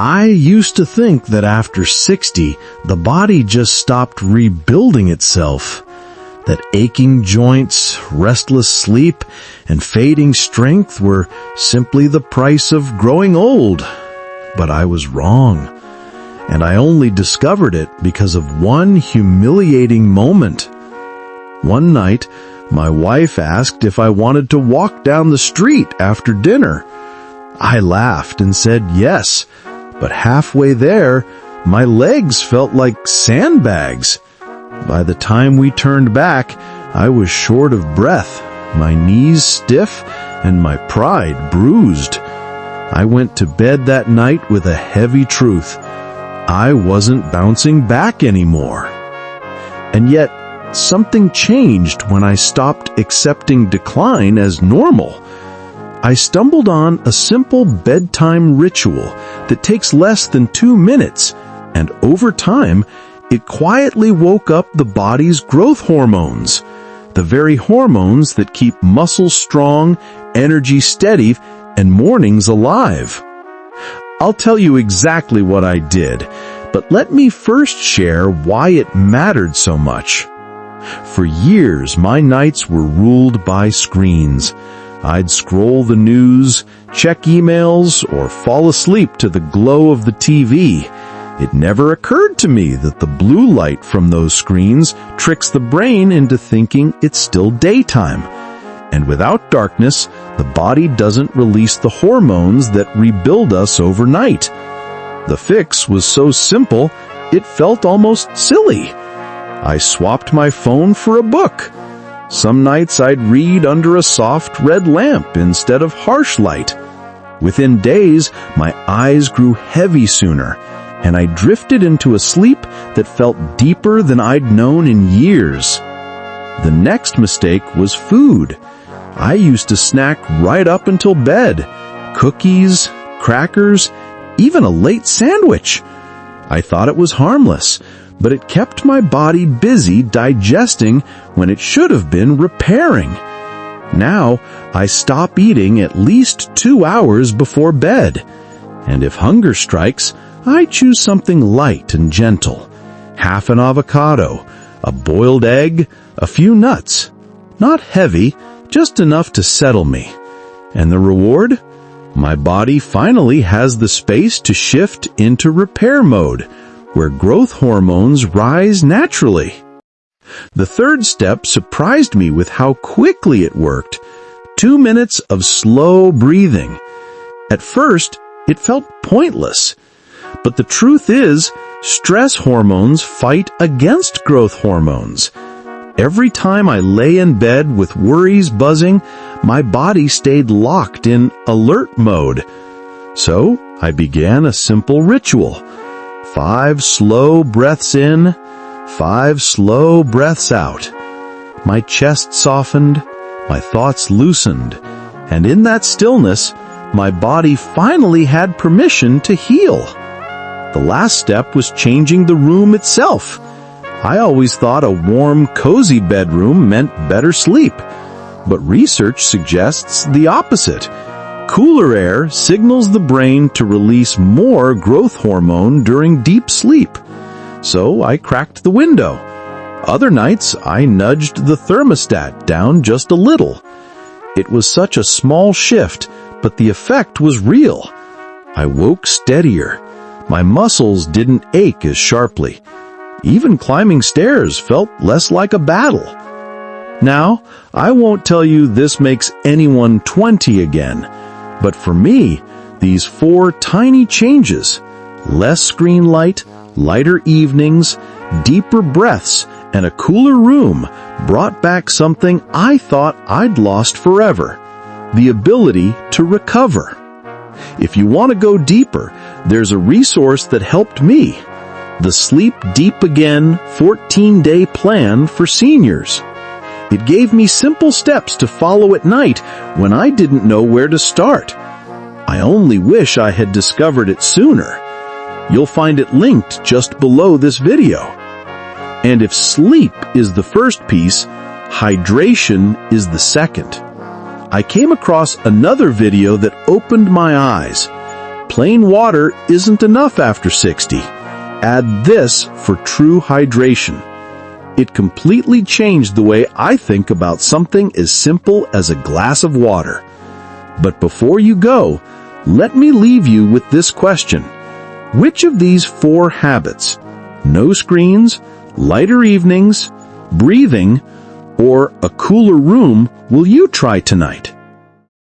I used to think that after 60, the body just stopped rebuilding itself, that aching joints, restless sleep, and fading strength were simply the price of growing old. But I was wrong, and I only discovered it because of one humiliating moment. One night, my wife asked if I wanted to walk down the street after dinner. I laughed and said yes, but halfway there, my legs felt like sandbags. By the time we turned back, I was short of breath, my knees stiff, and my pride bruised. I went to bed that night with a heavy truth. I wasn't bouncing back anymore. And yet, something changed when I stopped accepting decline as normal. I stumbled on a simple bedtime ritual that takes less than 2 minutes, and over time, it quietly woke up the body's growth hormones, the very hormones that keep muscles strong, energy steady, and mornings alive. I'll tell you exactly what I did, but let me first share why it mattered so much. For years, my nights were ruled by screens. I'd scroll the news, check emails, or fall asleep to the glow of the TV. It never occurred to me that the blue light from those screens tricks the brain into thinking it's still daytime. And without darkness, the body doesn't release the hormones that rebuild us overnight. The fix was so simple, it felt almost silly. I swapped my phone for a book. Some nights I'd read under a soft red lamp instead of harsh light. Within days, my eyes grew heavy sooner, and I drifted into a sleep that felt deeper than I'd known in years. The next mistake was food. I used to snack right up until bed. Cookies, crackers, even a late sandwich. I thought it was harmless, but it kept my body busy digesting when it should have been repairing. Now, I stop eating at least 2 hours before bed. And if hunger strikes, I choose something light and gentle. Half an avocado, a boiled egg, a few nuts. Not heavy, just enough to settle me. And the reward? My body finally has the space to shift into repair mode, where growth hormones rise naturally. The third step surprised me with how quickly it worked. 2 minutes of slow breathing. At first, it felt pointless. But the truth is, stress hormones fight against growth hormones. Every time I lay in bed with worries buzzing, my body stayed locked in alert mode. So I began a simple ritual. 5 slow breaths in, 5 slow breaths out. My chest softened, my thoughts loosened, and in that stillness, my body finally had permission to heal. The last step was changing the room itself. I always thought a warm, cozy bedroom meant better sleep, but research suggests the opposite. Cooler air signals the brain to release more growth hormone during deep sleep. So I cracked the window. Other nights, I nudged the thermostat down just a little. It was such a small shift, but the effect was real. I woke steadier. My muscles didn't ache as sharply. Even climbing stairs felt less like a battle. Now, I won't tell you this makes anyone 20 again, but for me, these 4 tiny changes, less screen light, lighter evenings, deeper breaths, and a cooler room, brought back something I thought I'd lost forever: the ability to recover. If you want to go deeper, there's a resource that helped me: the Sleep Deep Again 14-day plan for seniors. It gave me simple steps to follow at night when I didn't know where to start. I only wish I had discovered it sooner. You'll find it linked just below this video. And if sleep is the first piece, hydration is the second. I came across another video that opened my eyes. Plain water isn't enough after 60. Add this for true hydration. It completely changed the way I think about something as simple as a glass of water. But before you go, let me leave you with this question. Which of these 4 habits, no screens, lighter evenings, breathing, or a cooler room, will you try tonight?